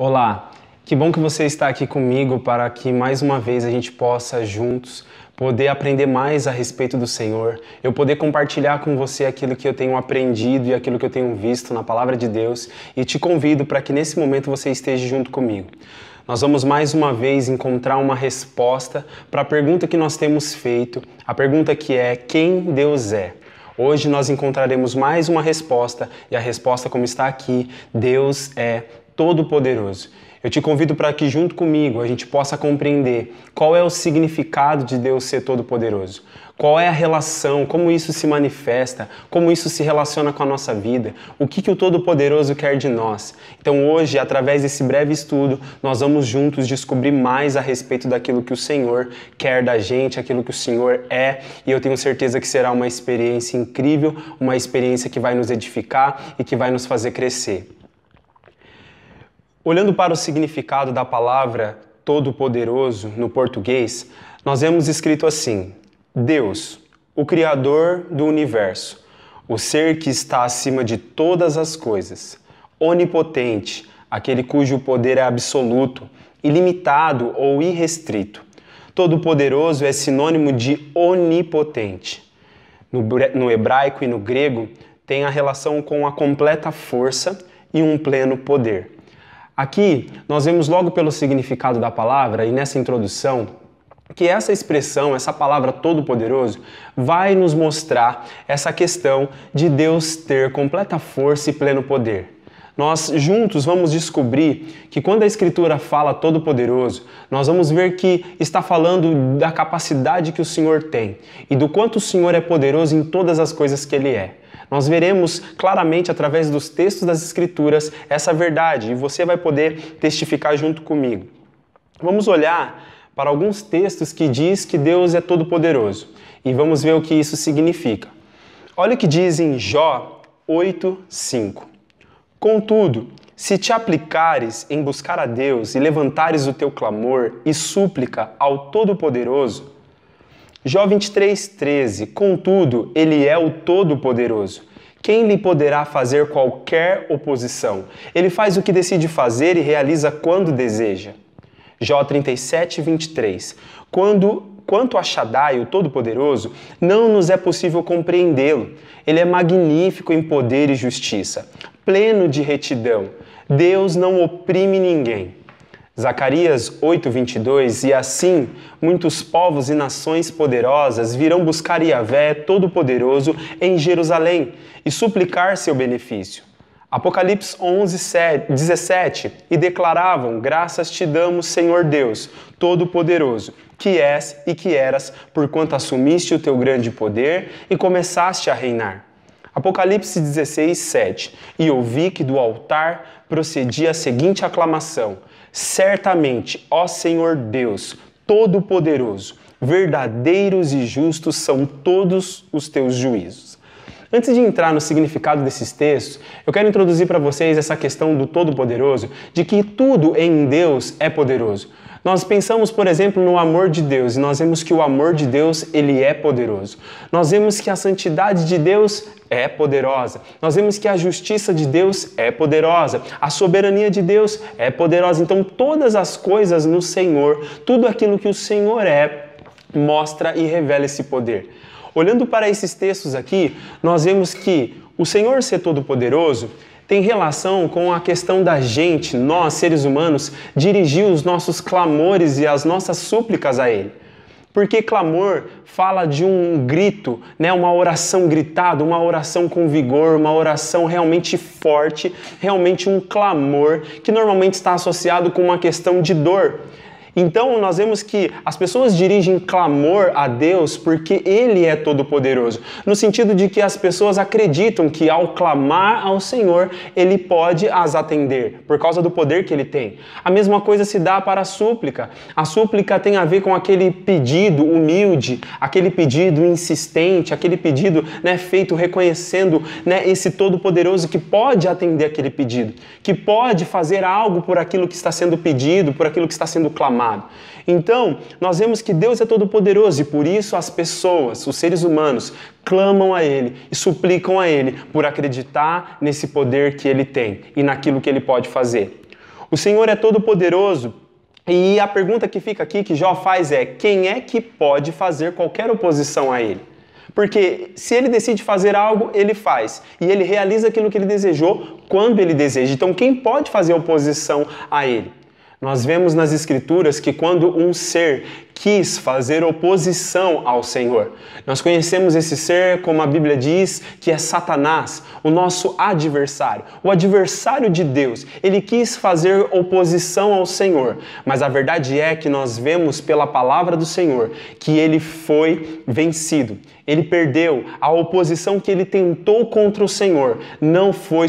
Olá, que bom que você está aqui comigo para que mais uma vez a gente possa juntos poder aprender mais a respeito do Senhor, eu poder compartilhar com você aquilo que eu tenho aprendido e aquilo que eu tenho visto na Palavra de Deus e te convido para que nesse momento você esteja junto comigo. Nós vamos mais uma vez encontrar uma resposta para a pergunta que nós temos feito, a pergunta que é: quem Deus é? Hoje nós encontraremos mais uma resposta e a resposta, como está aqui, Deus é Todo-Poderoso. Eu te convido para que junto comigo a gente possa compreender qual é o significado de Deus ser Todo-Poderoso, qual é a relação, como isso se manifesta, como isso se relaciona com a nossa vida, o que o Todo-Poderoso quer de nós. Então hoje, através desse breve estudo, nós vamos juntos descobrir mais a respeito daquilo que o Senhor quer da gente, aquilo que o Senhor é, e eu tenho certeza que será uma experiência incrível, uma experiência que vai nos edificar e que vai nos fazer crescer. Olhando para o significado da palavra Todo-Poderoso no português, nós vemos escrito assim: Deus, o Criador do Universo, o ser que está acima de todas as coisas, onipotente, aquele cujo poder é absoluto, ilimitado ou irrestrito. Todo-Poderoso é sinônimo de onipotente. No hebraico e no grego, tem a relação com a completa força e um pleno poder. Aqui, nós vemos logo pelo significado da palavra e nessa introdução que essa expressão, essa palavra Todo-Poderoso, vai nos mostrar essa questão de Deus ter completa força e pleno poder. Nós juntos vamos descobrir que quando a Escritura fala Todo-Poderoso, nós vamos ver que está falando da capacidade que o Senhor tem e do quanto o Senhor é poderoso em todas as coisas que Ele é. Nós veremos claramente através dos textos das Escrituras essa verdade e você vai poder testificar junto comigo. Vamos olhar para alguns textos que diz que Deus é todo-poderoso e vamos ver o que isso significa. Olha o que diz em Jó 8:5. Contudo, se te aplicares em buscar a Deus e levantares o teu clamor e súplica ao Todo-Poderoso, Jó 23:13, contudo, Ele é o Todo-Poderoso. Quem lhe poderá fazer qualquer oposição? Ele faz o que decide fazer e realiza quando deseja. Jó 37:23, quanto a Shaddai, o Todo-Poderoso, não nos é possível compreendê-lo. Ele é magnífico em poder e justiça, pleno de retidão. Deus não oprime ninguém. Zacarias 8:22, e assim muitos povos e nações poderosas virão buscar Yahvé Todo-Poderoso em Jerusalém e suplicar seu benefício. Apocalipse 11:17, e declaravam: graças te damos, Senhor Deus, Todo-Poderoso, que és e que eras, porquanto assumiste o teu grande poder e começaste a reinar. Apocalipse 16:7, e ouvi que do altar procedia a seguinte aclamação: certamente, ó Senhor Deus, Todo-Poderoso, verdadeiros e justos são todos os teus juízos. Antes de entrar no significado desses textos, eu quero introduzir para vocês essa questão do Todo-Poderoso, de que tudo em Deus é poderoso. Nós pensamos, por exemplo, no amor de Deus e nós vemos que o amor de Deus, ele é poderoso. Nós vemos que a santidade de Deus é poderosa. Nós vemos que a justiça de Deus é poderosa. A soberania de Deus é poderosa. Então, todas as coisas no Senhor, tudo aquilo que o Senhor é, mostra e revela esse poder. Olhando para esses textos aqui, nós vemos que o Senhor ser todo-poderoso tem relação com a questão da gente, nós, seres humanos, dirigir os nossos clamores e as nossas súplicas a Ele. Porque clamor fala de um grito, né? Uma oração gritada, uma oração com vigor, uma oração realmente forte, realmente um clamor que normalmente está associado com uma questão de dor. Então, nós vemos que as pessoas dirigem clamor a Deus porque Ele é todo-poderoso, no sentido de que as pessoas acreditam que ao clamar ao Senhor, Ele pode as atender, por causa do poder que Ele tem. A mesma coisa se dá para a súplica. A súplica tem a ver com aquele pedido humilde, aquele pedido insistente, aquele pedido, né, feito reconhecendo, né, esse todo-poderoso que pode atender aquele pedido, que pode fazer algo por aquilo que está sendo pedido, por aquilo que está sendo clamado. Então, nós vemos que Deus é todo-poderoso e por isso as pessoas, os seres humanos, clamam a Ele e suplicam a Ele por acreditar nesse poder que Ele tem e naquilo que Ele pode fazer. O Senhor é todo-poderoso. E a pergunta que fica aqui, que Jó faz é: quem é que pode fazer qualquer oposição a ele? Porque se ele decide fazer algo, ele faz. E ele realiza aquilo que ele desejou quando ele deseja. Então, quem pode fazer oposição a ele? Nós vemos nas Escrituras que quando um ser quis fazer oposição ao Senhor, nós conhecemos esse ser, como a Bíblia diz, que é Satanás, o nosso adversário, o adversário de Deus. Ele quis fazer oposição ao Senhor, mas a verdade é que nós vemos pela palavra do Senhor que ele foi vencido. Ele perdeu. A oposição que ele tentou contra o Senhor não foi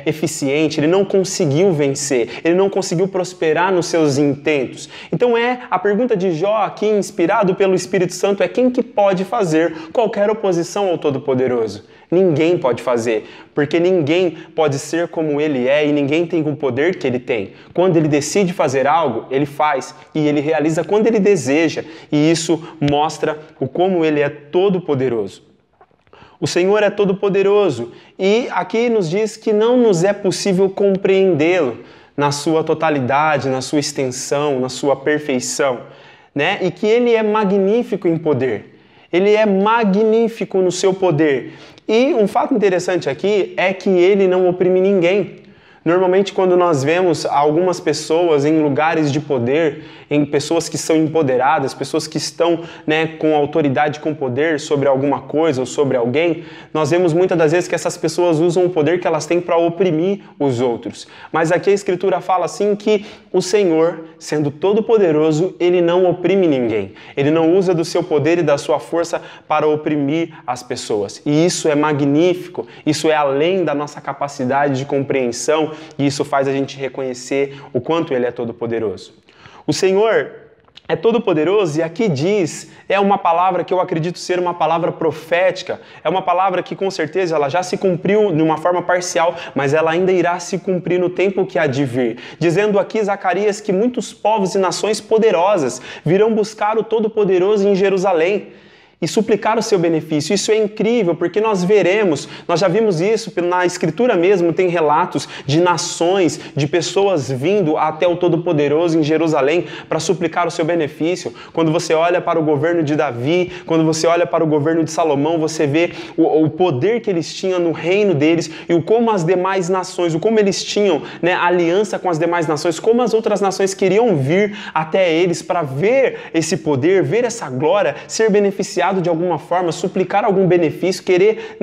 eficiente, ele não conseguiu vencer, ele não conseguiu prosperar nos seus intentos. Então a pergunta de Jó aqui, inspirado pelo Espírito Santo, é: quem que pode fazer qualquer oposição ao Todo-Poderoso? Ninguém pode fazer, porque ninguém pode ser como ele é e ninguém tem o poder que ele tem. Quando ele decide fazer algo, ele faz e ele realiza quando ele deseja, e isso mostra o como ele é todo-poderoso. O Senhor é todo-poderoso e aqui nos diz que não nos é possível compreendê-lo na sua totalidade, na sua extensão, na sua perfeição, né? E que ele é magnífico em poder. Ele é magnífico no seu poder. E um fato interessante aqui é que ele não oprime ninguém. Normalmente, quando nós vemos algumas pessoas em lugares de poder, em pessoas que são empoderadas, pessoas que estão, com autoridade, com poder sobre alguma coisa ou sobre alguém, nós vemos muitas das vezes que essas pessoas usam o poder que elas têm para oprimir os outros. Mas aqui a Escritura fala assim que o Senhor, sendo todo-poderoso, ele não oprime ninguém. Ele não usa do seu poder e da sua força para oprimir as pessoas. E isso é magnífico, isso é além da nossa capacidade de compreensão, e isso faz a gente reconhecer o quanto ele é todo-poderoso. O Senhor é todo-poderoso e aqui diz, é uma palavra que eu acredito ser uma palavra profética, é uma palavra que com certeza ela já se cumpriu de uma forma parcial, mas ela ainda irá se cumprir no tempo que há de vir. Dizendo aqui Zacarias que muitos povos e nações poderosas virão buscar o Todo-Poderoso em Jerusalém e suplicar o seu benefício. Isso é incrível, porque nós já vimos isso na Escritura mesmo, tem relatos de nações, de pessoas vindo até o Todo-Poderoso em Jerusalém para suplicar o seu benefício. Quando você olha para o governo de Davi, quando você olha para o governo de Salomão, você vê o poder que eles tinham no reino deles e como as demais nações, como eles tinham aliança com as demais nações, como as outras nações queriam vir até eles para ver esse poder, ver essa glória, ser beneficiado de alguma forma, suplicar algum benefício, querer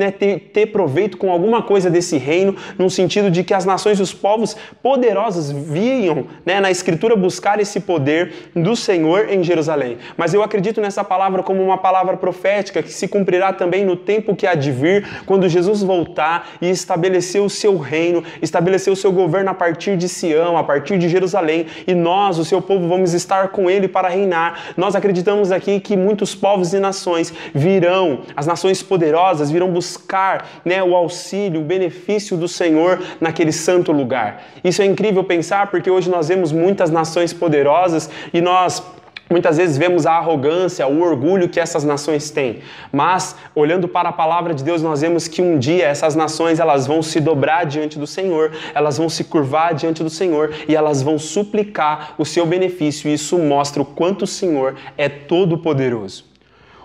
ter proveito com alguma coisa desse reino, no sentido de que as nações e os povos poderosos vinham na Escritura buscar esse poder do Senhor em Jerusalém. Mas eu acredito nessa palavra como uma palavra profética que se cumprirá também no tempo que há de vir, quando Jesus voltar e estabelecer o seu reino, estabelecer o seu governo a partir de Sião, a partir de Jerusalém, e nós, o seu povo, vamos estar com ele para reinar. Nós acreditamos aqui que muitos povos e nações virão, as nações poderosas virão buscar o auxílio, o benefício do Senhor naquele santo lugar. Isso é incrível pensar, porque hoje nós vemos muitas nações poderosas e nós muitas vezes vemos a arrogância, o orgulho que essas nações têm. Mas, olhando para a palavra de Deus, nós vemos que um dia essas nações elas vão se dobrar diante do Senhor, elas vão se curvar diante do Senhor e elas vão suplicar o seu benefício. E isso mostra o quanto o Senhor é todo-poderoso.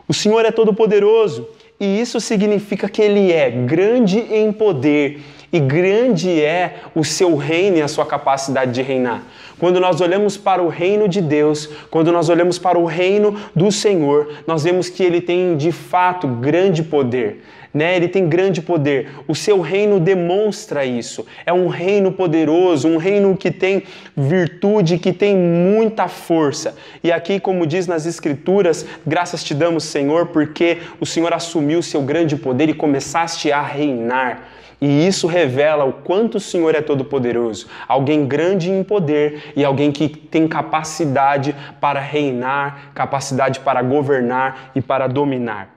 O Senhor é todo-poderoso e isso significa que Ele é grande em poder e grande é o seu reino e a sua capacidade de reinar. Quando nós olhamos para o reino de Deus, quando nós olhamos para o reino do Senhor, nós vemos que Ele tem de fato grande poder. Ele tem grande poder. O seu reino demonstra isso. É um reino poderoso, um reino que tem virtude, que tem muita força. E aqui, como diz nas Escrituras, graças te damos, Senhor, porque o Senhor assumiu o seu grande poder e começaste a reinar. E isso revela o quanto o Senhor é todo-poderoso. Alguém grande em poder e alguém que tem capacidade para reinar, capacidade para governar e para dominar.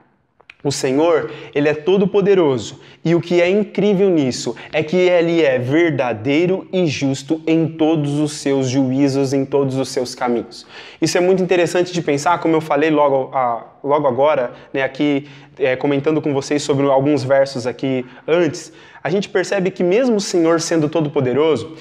O Senhor, Ele é todo-poderoso e o que é incrível nisso é que Ele é verdadeiro e justo em todos os seus juízos, em todos os seus caminhos. Isso é muito interessante de pensar, como eu falei logo agora, aqui comentando com vocês sobre alguns versos aqui antes, a gente percebe que mesmo o Senhor sendo todo-poderoso,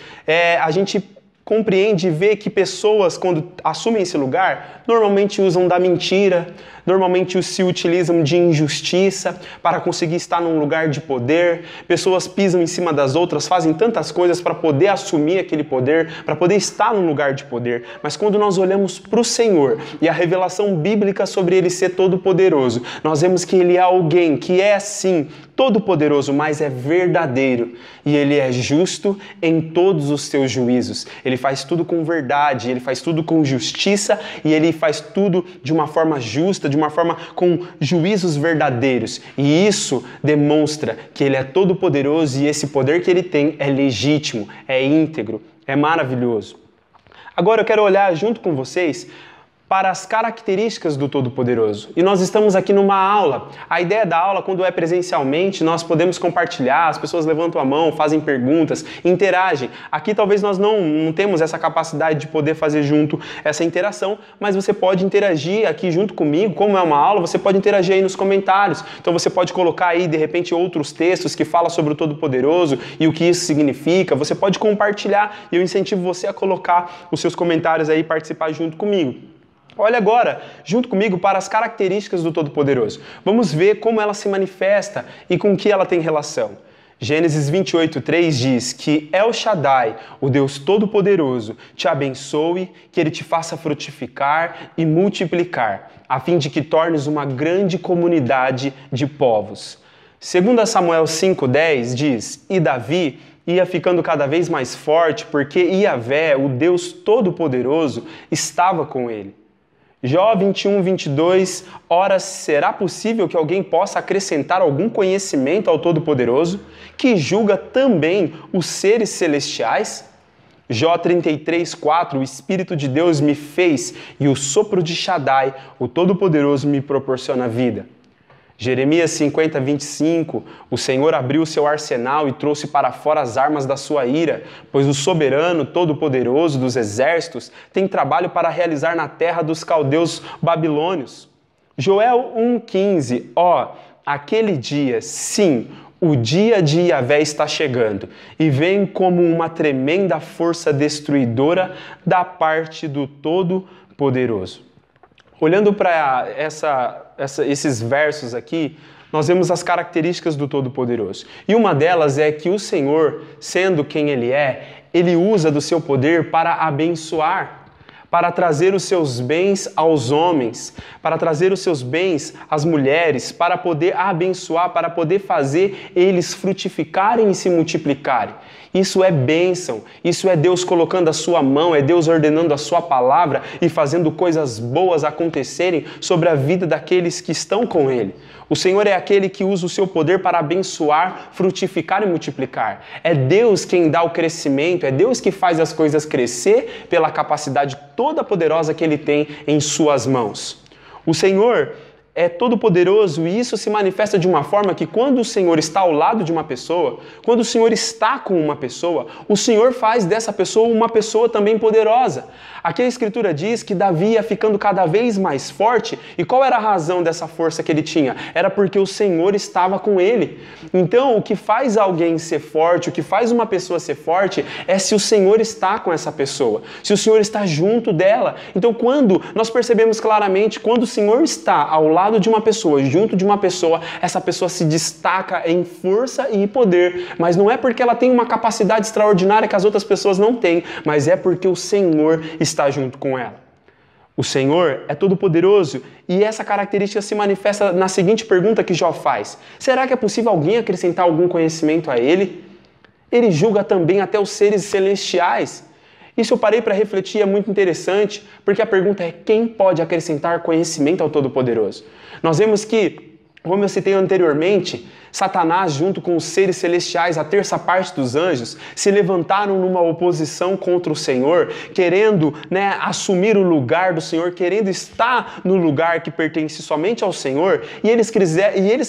a gente compreende e vê que pessoas, quando assumem esse lugar, normalmente usam da mentira, normalmente se utilizam de injustiça para conseguir estar num lugar de poder. Pessoas pisam em cima das outras, fazem tantas coisas para poder assumir aquele poder, para poder estar num lugar de poder. Mas quando nós olhamos para o Senhor e a revelação bíblica sobre Ele ser todo-poderoso, nós vemos que Ele é alguém que é sim todo-poderoso, mas é verdadeiro. E Ele é justo em todos os seus juízos. Ele faz tudo com verdade, Ele faz tudo com justiça e Ele faz tudo de uma forma justa, de uma forma com juízos verdadeiros. E isso demonstra que Ele é todo-poderoso e esse poder que Ele tem é legítimo, é íntegro, é maravilhoso. Agora eu quero olhar junto com vocês para as características do Todo-Poderoso. E nós estamos aqui numa aula. A ideia da aula, quando é presencialmente, nós podemos compartilhar, as pessoas levantam a mão, fazem perguntas, interagem. Aqui talvez nós não temos essa capacidade de poder fazer junto essa interação, mas você pode interagir aqui junto comigo, como é uma aula, você pode interagir aí nos comentários. Então você pode colocar aí, de repente, outros textos que falam sobre o Todo-Poderoso e o que isso significa. Você pode compartilhar e eu incentivo você a colocar os seus comentários aí e participar junto comigo. Olha agora, junto comigo, para as características do Todo-Poderoso. Vamos ver como ela se manifesta e com que ela tem relação. Gênesis 28:3 diz que El Shaddai, o Deus Todo-Poderoso, te abençoe, que Ele te faça frutificar e multiplicar, a fim de que tornes uma grande comunidade de povos. 2 Samuel 5:10 diz, e Davi ia ficando cada vez mais forte, porque Iavé, o Deus Todo-Poderoso, estava com ele. Jó 21:22, ora, será possível que alguém possa acrescentar algum conhecimento ao Todo-Poderoso, que julga também os seres celestiais? Jó 33:4, o Espírito de Deus me fez e o sopro de Shaddai, o Todo-Poderoso, me proporciona vida. Jeremias 50:25, o Senhor abriu o seu arsenal e trouxe para fora as armas da sua ira, pois o soberano, todo-poderoso dos exércitos, tem trabalho para realizar na terra dos caldeus babilônios. Joel 1:15, aquele dia, sim, o dia de Iavé está chegando, e vem como uma tremenda força destruidora da parte do Todo-Poderoso. Olhando para esses versos aqui, nós vemos as características do Todo-Poderoso. E uma delas é que o Senhor, sendo quem Ele é, Ele usa do seu poder para abençoar, para trazer os seus bens aos homens, para trazer os seus bens às mulheres, para poder abençoar, para poder fazer eles frutificarem e se multiplicarem. Isso é bênção, isso é Deus colocando a sua mão, é Deus ordenando a sua palavra e fazendo coisas boas acontecerem sobre a vida daqueles que estão com Ele. O Senhor é aquele que usa o seu poder para abençoar, frutificar e multiplicar. É Deus quem dá o crescimento, é Deus que faz as coisas crescer pela capacidade toda poderosa que Ele tem em suas mãos. O Senhor é todo-poderoso e isso se manifesta de uma forma que quando o Senhor está ao lado de uma pessoa, quando o Senhor está com uma pessoa, o Senhor faz dessa pessoa uma pessoa também poderosa. Aqui a Escritura diz que Davi ia ficando cada vez mais forte. E qual era a razão dessa força que ele tinha? Era porque o Senhor estava com ele. Então, o que faz alguém ser forte, o que faz uma pessoa ser forte, é se o Senhor está com essa pessoa, se o Senhor está junto dela. Então, quando nós percebemos claramente, quando o Senhor está ao lado de uma pessoa, junto de uma pessoa, essa pessoa se destaca em força e poder. Mas não é porque ela tem uma capacidade extraordinária que as outras pessoas não têm, mas é porque o Senhor está junto com ela. O Senhor é todo-poderoso e essa característica se manifesta na seguinte pergunta que Jó faz: será que é possível alguém acrescentar algum conhecimento a ele? Ele julga também até os seres celestiais. Isso eu parei para refletir, é muito interessante, porque a pergunta é: quem pode acrescentar conhecimento ao Todo-Poderoso? Nós vemos que, como eu citei anteriormente, Satanás, junto com os seres celestiais, a terça parte dos anjos, se levantaram numa oposição contra o Senhor, querendo assumir o lugar do Senhor, querendo estar no lugar que pertence somente ao Senhor, e eles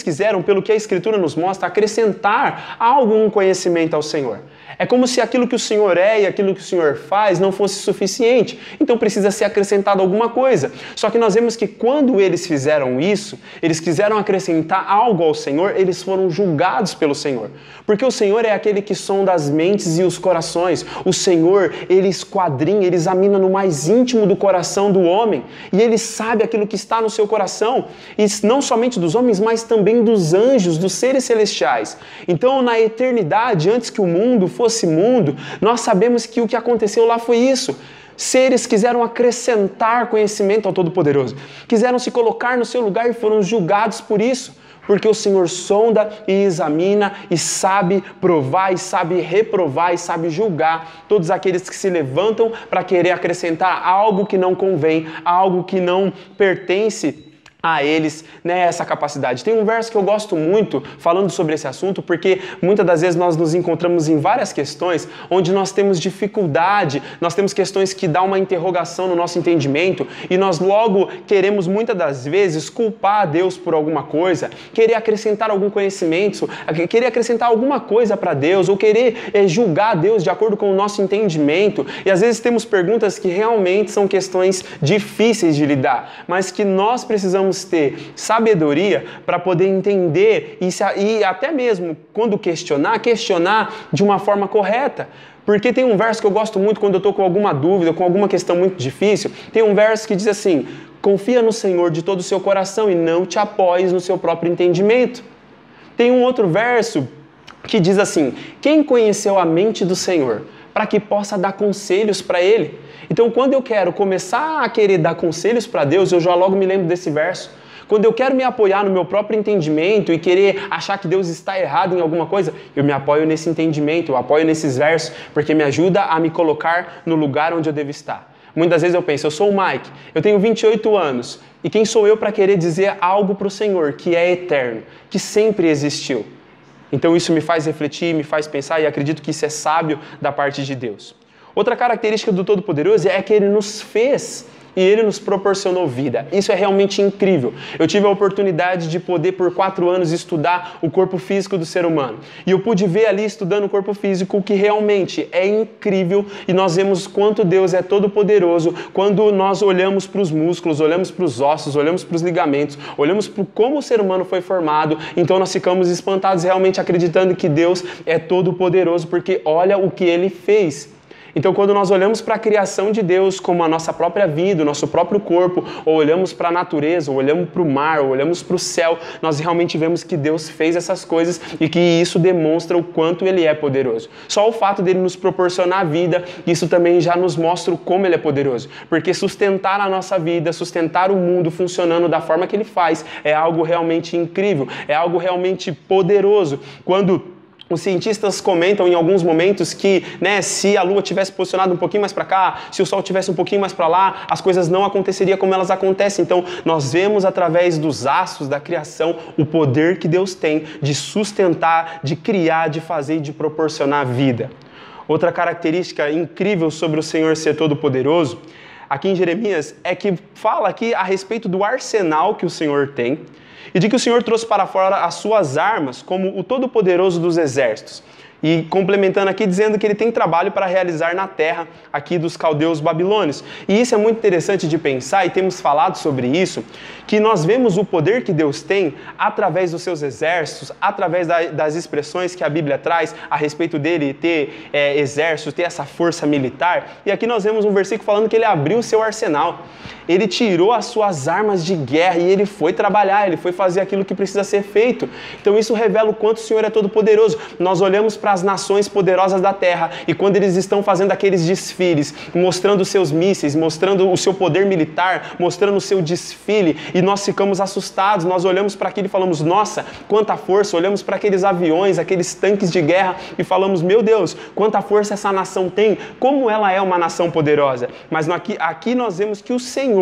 quiseram, pelo que a Escritura nos mostra, acrescentar algum conhecimento ao Senhor. É como se aquilo que o Senhor é e aquilo que o Senhor faz não fosse suficiente. Então precisa ser acrescentado alguma coisa. Só que nós vemos que quando eles fizeram isso, eles quiseram acrescentar algo ao Senhor, eles foram julgados pelo Senhor. Porque o Senhor é aquele que sonda as mentes e os corações. O Senhor, Ele esquadrinha, Ele examina no mais íntimo do coração do homem. E Ele sabe aquilo que está no seu coração. E não somente dos homens, mas também dos anjos, dos seres celestiais. Então, na eternidade, antes que o mundo fosse mundo, nós sabemos que o que aconteceu lá foi isso. Seres quiseram acrescentar conhecimento ao Todo-Poderoso, quiseram se colocar no seu lugar e foram julgados por isso, porque o Senhor sonda e examina e sabe provar e sabe reprovar e sabe julgar todos aqueles que se levantam para querer acrescentar algo que não convém, algo que não pertence a eles, né, essa capacidade. Tem um verso que eu gosto muito falando sobre esse assunto, porque muitas das vezes nós nos encontramos em várias questões onde nós temos dificuldade, nós temos questões que dão uma interrogação no nosso entendimento e nós logo queremos muitas das vezes culpar a Deus por alguma coisa, querer acrescentar algum conhecimento, querer acrescentar alguma coisa para Deus ou querer julgar Deus de acordo com o nosso entendimento, e às vezes temos perguntas que realmente são questões difíceis de lidar, mas que nós precisamos ter sabedoria para poder entender e até mesmo quando questionar de uma forma correta. Porque tem um verso que eu gosto muito quando eu estou com alguma dúvida, com alguma questão muito difícil, tem um verso que diz assim: confia no Senhor de todo o seu coração e não te apoies no seu próprio entendimento. Tem um outro verso que diz assim: quem conheceu a mente do Senhor para que possa dar conselhos para Ele? Então, quando eu quero começar a querer dar conselhos para Deus, eu já logo me lembro desse verso. Quando eu quero me apoiar no meu próprio entendimento e querer achar que Deus está errado em alguma coisa, eu me apoio nesse entendimento, eu apoio nesses versos, porque me ajuda a me colocar no lugar onde eu devo estar. Muitas vezes eu penso, eu sou o Mike, eu tenho 28 anos, e quem sou eu para querer dizer algo para o Senhor que é eterno, que sempre existiu? Então isso me faz refletir, me faz pensar e acredito que isso é sábio da parte de Deus. Outra característica do Todo-Poderoso é que Ele nos fez e Ele nos proporcionou vida. Isso é realmente incrível. Eu tive a oportunidade de poder por 4 anos estudar o corpo físico do ser humano. E eu pude ver ali estudando o corpo físico que realmente é incrível e nós vemos quanto Deus é todo-poderoso quando nós olhamos para os músculos, olhamos para os ossos, olhamos para os ligamentos, olhamos para como o ser humano foi formado. Então nós ficamos espantados realmente acreditando que Deus é todo-poderoso porque olha o que Ele fez. Então, quando nós olhamos para a criação de Deus como a nossa própria vida, o nosso próprio corpo, ou olhamos para a natureza, ou olhamos para o mar, ou olhamos para o céu, nós realmente vemos que Deus fez essas coisas e que isso demonstra o quanto Ele é poderoso. Só o fato dele nos proporcionar vida, isso também já nos mostra como Ele é poderoso. Porque sustentar a nossa vida, sustentar o mundo funcionando da forma que Ele faz, é algo realmente incrível, é algo realmente poderoso. Quando os cientistas comentam em alguns momentos que, se a Lua tivesse posicionado um pouquinho mais para cá, se o Sol tivesse um pouquinho mais para lá, as coisas não aconteceriam como elas acontecem. Então, nós vemos através dos astros da criação o poder que Deus tem de sustentar, de criar, de fazer e de proporcionar vida. Outra característica incrível sobre o Senhor ser todo-poderoso, aqui em Jeremias, é que fala aqui a respeito do arsenal que o Senhor tem, e de que o Senhor trouxe para fora as suas armas como o Todo-Poderoso dos exércitos. E complementando aqui, dizendo que ele tem trabalho para realizar na terra aqui dos caldeus babilônios. E isso é muito interessante de pensar, e temos falado sobre isso, que nós vemos o poder que Deus tem através dos seus exércitos, através das expressões que a Bíblia traz a respeito dele ter exército, ter essa força militar. E aqui nós vemos um versículo falando que ele abriu o seu arsenal. Ele tirou as suas armas de guerra e ele foi trabalhar, ele foi fazer aquilo que precisa ser feito. Então isso revela o quanto o Senhor é todo poderoso. Nós olhamos para as nações poderosas da terra e quando eles estão fazendo aqueles desfiles, mostrando os seus mísseis, mostrando o seu poder militar, mostrando o seu desfile, e nós ficamos assustados, nós olhamos para aquilo e falamos, nossa, quanta força, olhamos para aqueles aviões, aqueles tanques de guerra e falamos, meu Deus, quanta força essa nação tem, como ela é uma nação poderosa. Mas aqui nós vemos que o Senhor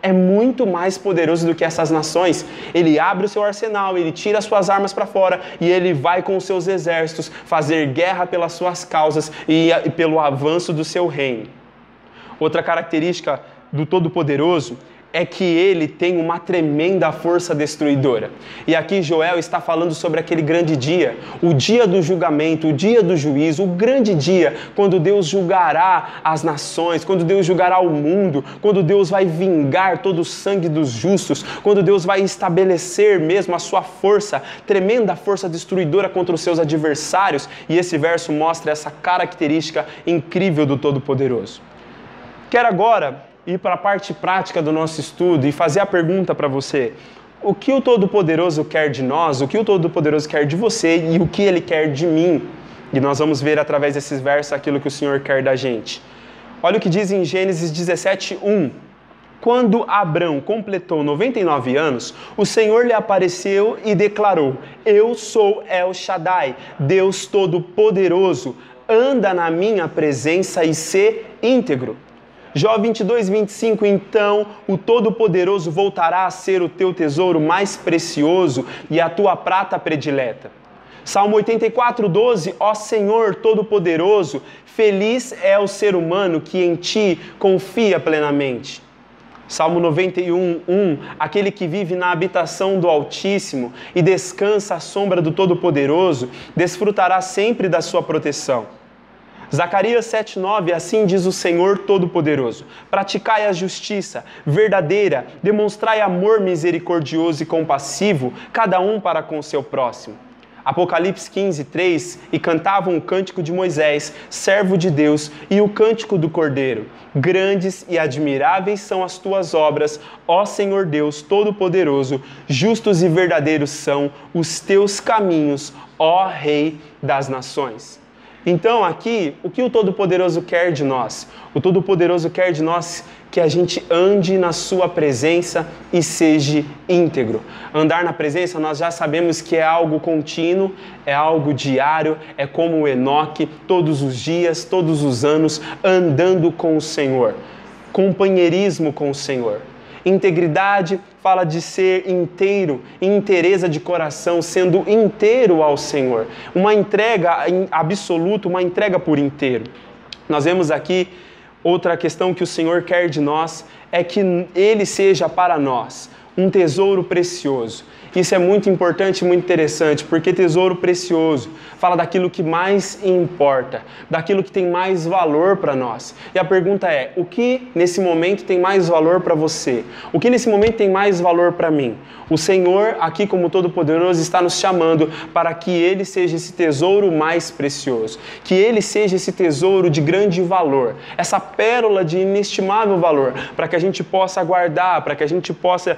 é muito mais poderoso do que essas nações. Ele abre o seu arsenal, ele tira as suas armas para fora e ele vai com os seus exércitos fazer guerra pelas suas causas e pelo avanço do seu reino. Outra característica do Todo-Poderoso é que ele tem uma tremenda força destruidora. E aqui Joel está falando sobre aquele grande dia, o dia do julgamento, o dia do juízo, o grande dia quando Deus julgará as nações, quando Deus julgará o mundo, quando Deus vai vingar todo o sangue dos justos, quando Deus vai estabelecer mesmo a sua força, tremenda força destruidora contra os seus adversários. E esse verso mostra essa característica incrível do Todo-Poderoso. Quero agora ir para a parte prática do nosso estudo e fazer a pergunta para você: o que o Todo-Poderoso quer de nós, o que o Todo-Poderoso quer de você e o que Ele quer de mim? E nós vamos ver através desses versos aquilo que o Senhor quer da gente. Olha o que diz em Gênesis 17:1. Quando Abrão completou 99 anos, o Senhor lhe apareceu e declarou: Eu sou El Shaddai, Deus Todo-Poderoso, anda na minha presença e sê íntegro. Jó 22:25, então o Todo-Poderoso voltará a ser o teu tesouro mais precioso e a tua prata predileta. Salmo 84:12, ó Senhor Todo-Poderoso, feliz é o ser humano que em ti confia plenamente. Salmo 91:1, aquele que vive na habitação do Altíssimo e descansa à sombra do Todo-Poderoso, desfrutará sempre da sua proteção. Zacarias 7:9, assim diz o Senhor Todo-Poderoso: praticai a justiça verdadeira, demonstrai amor misericordioso e compassivo, cada um para com o seu próximo. Apocalipse 15:3, e cantavam o cântico de Moisés, servo de Deus, e o cântico do Cordeiro. Grandes e admiráveis são as tuas obras, ó Senhor Deus Todo-Poderoso, justos e verdadeiros são os teus caminhos, ó Rei das nações. Então aqui, o que o Todo-Poderoso quer de nós? O Todo-Poderoso quer de nós que a gente ande na sua presença e seja íntegro. Andar na presença, nós já sabemos que é algo contínuo, é algo diário, é como o Enoque, todos os dias, todos os anos, andando com o Senhor. Companheirismo com o Senhor. Integridade fala de ser inteiro, inteireza de coração, sendo inteiro ao Senhor. Uma entrega absoluta, uma entrega por inteiro. Nós vemos aqui outra questão que o Senhor quer de nós, é que Ele seja para nós um tesouro precioso. Isso é muito importante e muito interessante, porque tesouro precioso fala daquilo que mais importa, daquilo que tem mais valor para nós. E a pergunta é, o que nesse momento tem mais valor para você? O que nesse momento tem mais valor para mim? O Senhor, aqui como Todo-Poderoso, está nos chamando para que Ele seja esse tesouro mais precioso, que Ele seja esse tesouro de grande valor, essa pérola de inestimável valor, para que a gente possa guardar, para que a gente possa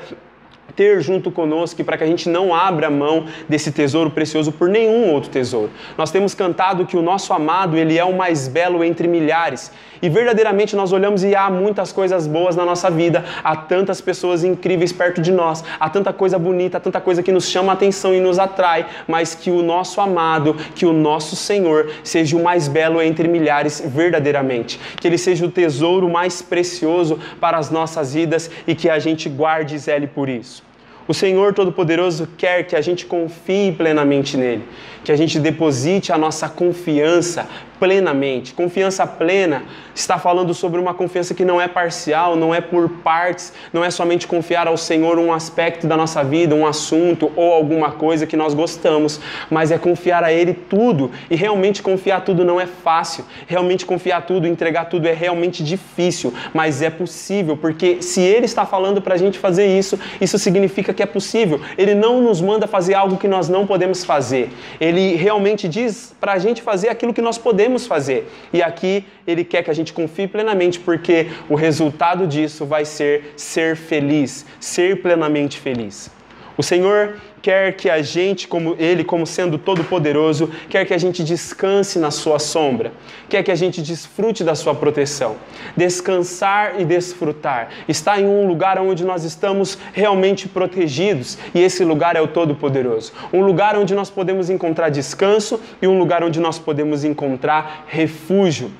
ter junto conosco e para que a gente não abra mão desse tesouro precioso por nenhum outro tesouro. Nós temos cantado que o nosso amado, ele é o mais belo entre milhares. E verdadeiramente nós olhamos e há muitas coisas boas na nossa vida, há tantas pessoas incríveis perto de nós, há tanta coisa bonita, há tanta coisa que nos chama a atenção e nos atrai, mas que o nosso amado, que o nosso Senhor seja o mais belo entre milhares verdadeiramente. Que Ele seja o tesouro mais precioso para as nossas vidas e que a gente guarde e zele por isso. O Senhor Todo-Poderoso quer que a gente confie plenamente nele, que a gente deposite a nossa confiança plenamente. Confiança plena está falando sobre uma confiança que não é parcial, não é por partes, não é somente confiar ao Senhor um aspecto da nossa vida, um assunto ou alguma coisa que nós gostamos, mas é confiar a Ele tudo. E realmente confiar tudo não é fácil, realmente confiar tudo, entregar tudo é realmente difícil, mas é possível, porque se Ele está falando para a gente fazer isso, isso significa que é possível. Ele não nos manda fazer algo que nós não podemos fazer. Ele realmente diz para a gente fazer aquilo que nós podemos fazer. E aqui Ele quer que a gente confie plenamente, porque o resultado disso vai ser feliz, ser plenamente feliz. O Senhor quer que a gente, como Ele, como sendo todo-poderoso, quer que a gente descanse na sua sombra, quer que a gente desfrute da sua proteção. Descansar e desfrutar, estar em um lugar onde nós estamos realmente protegidos, e esse lugar é o Todo-Poderoso. Um lugar onde nós podemos encontrar descanso e um lugar onde nós podemos encontrar refúgio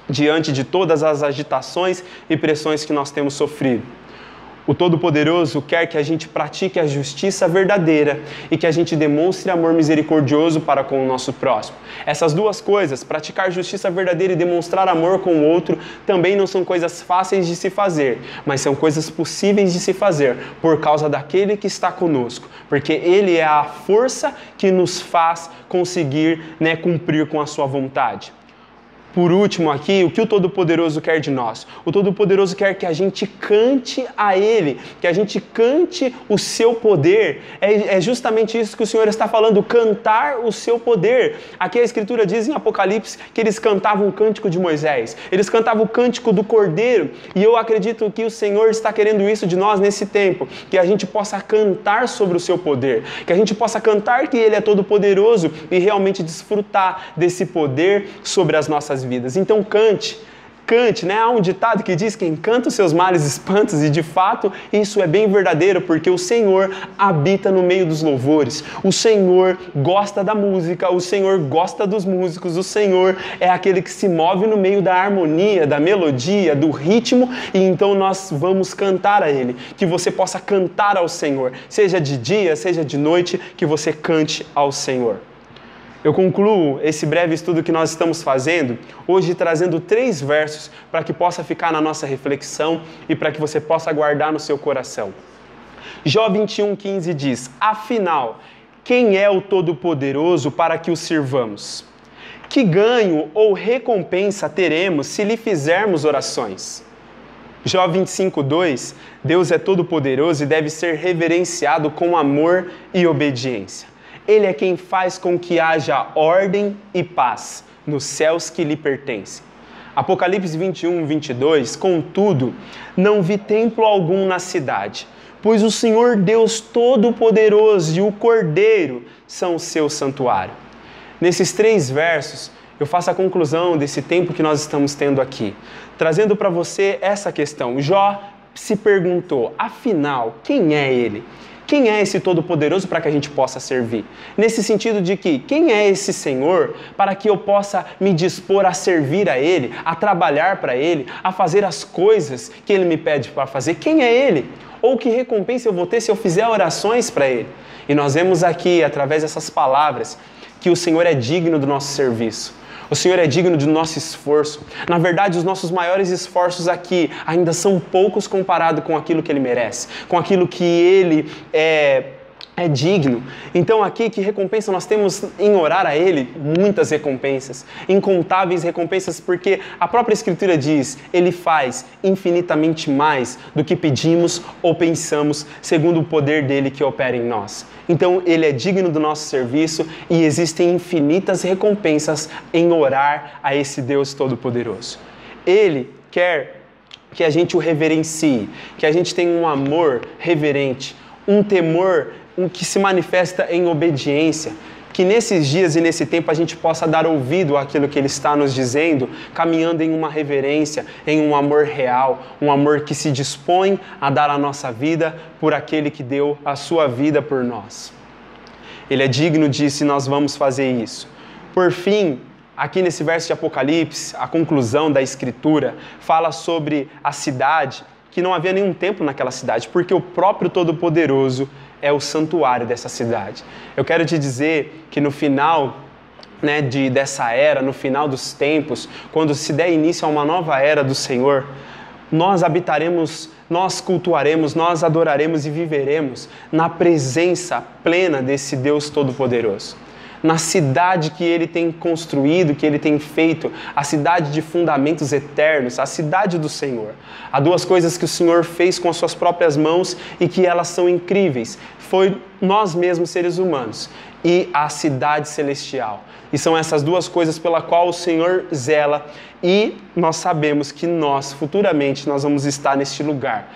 diante de todas as agitações e pressões que nós temos sofrido. O Todo-Poderoso quer que a gente pratique a justiça verdadeira e que a gente demonstre amor misericordioso para com o nosso próximo. Essas duas coisas, praticar justiça verdadeira e demonstrar amor com o outro, também não são coisas fáceis de se fazer, mas são coisas possíveis de se fazer por causa daquele que está conosco, porque Ele é a força que nos faz conseguir, cumprir com a sua vontade. Por último aqui, o que o Todo-Poderoso quer de nós? O Todo-Poderoso quer que a gente cante a Ele, que a gente cante o seu poder. É justamente isso que o Senhor está falando, cantar o seu poder. Aqui a Escritura diz em Apocalipse que eles cantavam o cântico de Moisés, eles cantavam o cântico do Cordeiro, e eu acredito que o Senhor está querendo isso de nós nesse tempo, que a gente possa cantar sobre o seu poder, que a gente possa cantar que Ele é Todo-Poderoso e realmente desfrutar desse poder sobre as nossas vidas. Então cante, Há um ditado que diz: quem canta os seus males espanta, e de fato isso é bem verdadeiro, porque o Senhor habita no meio dos louvores, o Senhor gosta da música, o Senhor gosta dos músicos, o Senhor é aquele que se move no meio da harmonia, da melodia, do ritmo, e então nós vamos cantar a Ele, que você possa cantar ao Senhor, seja de dia, seja de noite, que você cante ao Senhor. Eu concluo esse breve estudo que nós estamos fazendo hoje trazendo 3 versos para que possa ficar na nossa reflexão e para que você possa guardar no seu coração. Jó 21:15 diz: afinal, quem é o Todo-Poderoso para que o sirvamos? Que ganho ou recompensa teremos se lhe fizermos orações? Jó 25:2, Deus é todo-poderoso e deve ser reverenciado com amor e obediência. Ele é quem faz com que haja ordem e paz nos céus que lhe pertencem. Apocalipse 21:22, contudo, não vi templo algum na cidade, pois o Senhor Deus Todo-Poderoso e o Cordeiro são o seu santuário. Nesses 3 versos, eu faço a conclusão desse tempo que nós estamos tendo aqui, trazendo para você essa questão. Jó se perguntou, afinal, quem é Ele? Quem é esse Todo-Poderoso para que a gente possa servir? Nesse sentido de que, quem é esse Senhor para que eu possa me dispor a servir a Ele, a trabalhar para Ele, a fazer as coisas que Ele me pede para fazer? Quem é Ele? Ou que recompensa eu vou ter se eu fizer orações para Ele? E nós vemos aqui, através dessas palavras, que o Senhor é digno do nosso serviço. O Senhor é digno do nosso esforço. Na verdade, os nossos maiores esforços aqui ainda são poucos comparado com aquilo que Ele merece, com aquilo que Ele é digno. Então aqui, que recompensa nós temos em orar a Ele? Muitas recompensas, incontáveis recompensas, porque a própria Escritura diz, Ele faz infinitamente mais do que pedimos ou pensamos, segundo o poder dEle que opera em nós. Então Ele é digno do nosso serviço e existem infinitas recompensas em orar a esse Deus Todo-Poderoso. Ele quer que a gente o reverencie, que a gente tenha um amor reverente, um temor que se manifesta em obediência, que nesses dias e nesse tempo a gente possa dar ouvido àquilo que Ele está nos dizendo, caminhando em uma reverência, em um amor real, um amor que se dispõe a dar a nossa vida por aquele que deu a sua vida por nós. Ele é digno disso e nós vamos fazer isso. Por fim, aqui nesse verso de Apocalipse, a conclusão da Escritura fala sobre a cidade, que não havia nenhum templo naquela cidade, porque o próprio Todo-Poderoso é o santuário dessa cidade. Eu quero te dizer que no final dessa era, no final dos tempos, quando se der início a uma nova era do Senhor, nós habitaremos, nós cultuaremos, nós adoraremos e viveremos na presença plena desse Deus Todo-Poderoso. Na cidade que Ele tem construído, que Ele tem feito, a cidade de fundamentos eternos, a cidade do Senhor. Há 2 coisas que o Senhor fez com as suas próprias mãos e que elas são incríveis. Foi nós mesmos, seres humanos, e a cidade celestial. E são essas 2 coisas pela qual o Senhor zela, e nós sabemos que nós, futuramente, nós vamos estar nesse lugar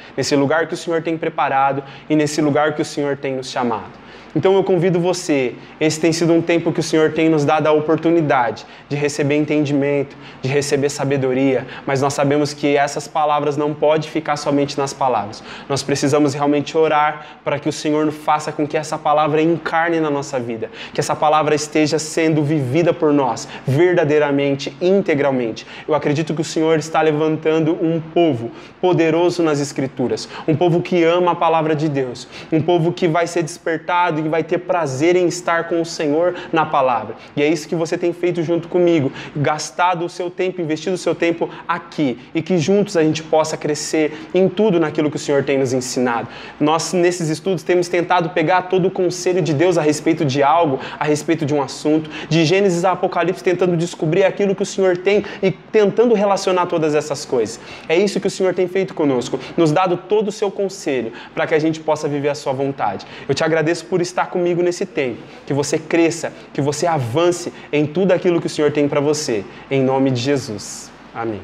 que o Senhor tem preparado e nesse lugar que o Senhor tem nos chamado. Então eu convido você, esse tem sido um tempo que o Senhor tem nos dado a oportunidade de receber entendimento, de receber sabedoria, mas nós sabemos que essas palavras não podem ficar somente nas palavras. Nós precisamos realmente orar para que o Senhor faça com que essa palavra encarne na nossa vida, que essa palavra esteja sendo vivida por nós, verdadeiramente, integralmente. Eu acredito que o Senhor está levantando um povo poderoso nas Escrituras, um povo que ama a palavra de Deus, um povo que vai ser despertado e que vai ter prazer em estar com o Senhor na palavra. E é isso que você tem feito junto comigo, gastado o seu tempo, investido o seu tempo aqui, e que juntos a gente possa crescer em tudo naquilo que o Senhor tem nos ensinado. Nós, nesses estudos, temos tentado pegar todo o conselho de Deus a respeito de algo, a respeito de um assunto, de Gênesis a Apocalipse, tentando descobrir aquilo que o Senhor tem e tentando relacionar todas essas coisas. É isso que o Senhor tem feito conosco, nos dado todo o seu conselho, para que a gente possa viver a sua vontade. Eu te agradeço por estar comigo nesse tempo, que você cresça, que você avance em tudo aquilo que o Senhor tem para você, em nome de Jesus. Amém.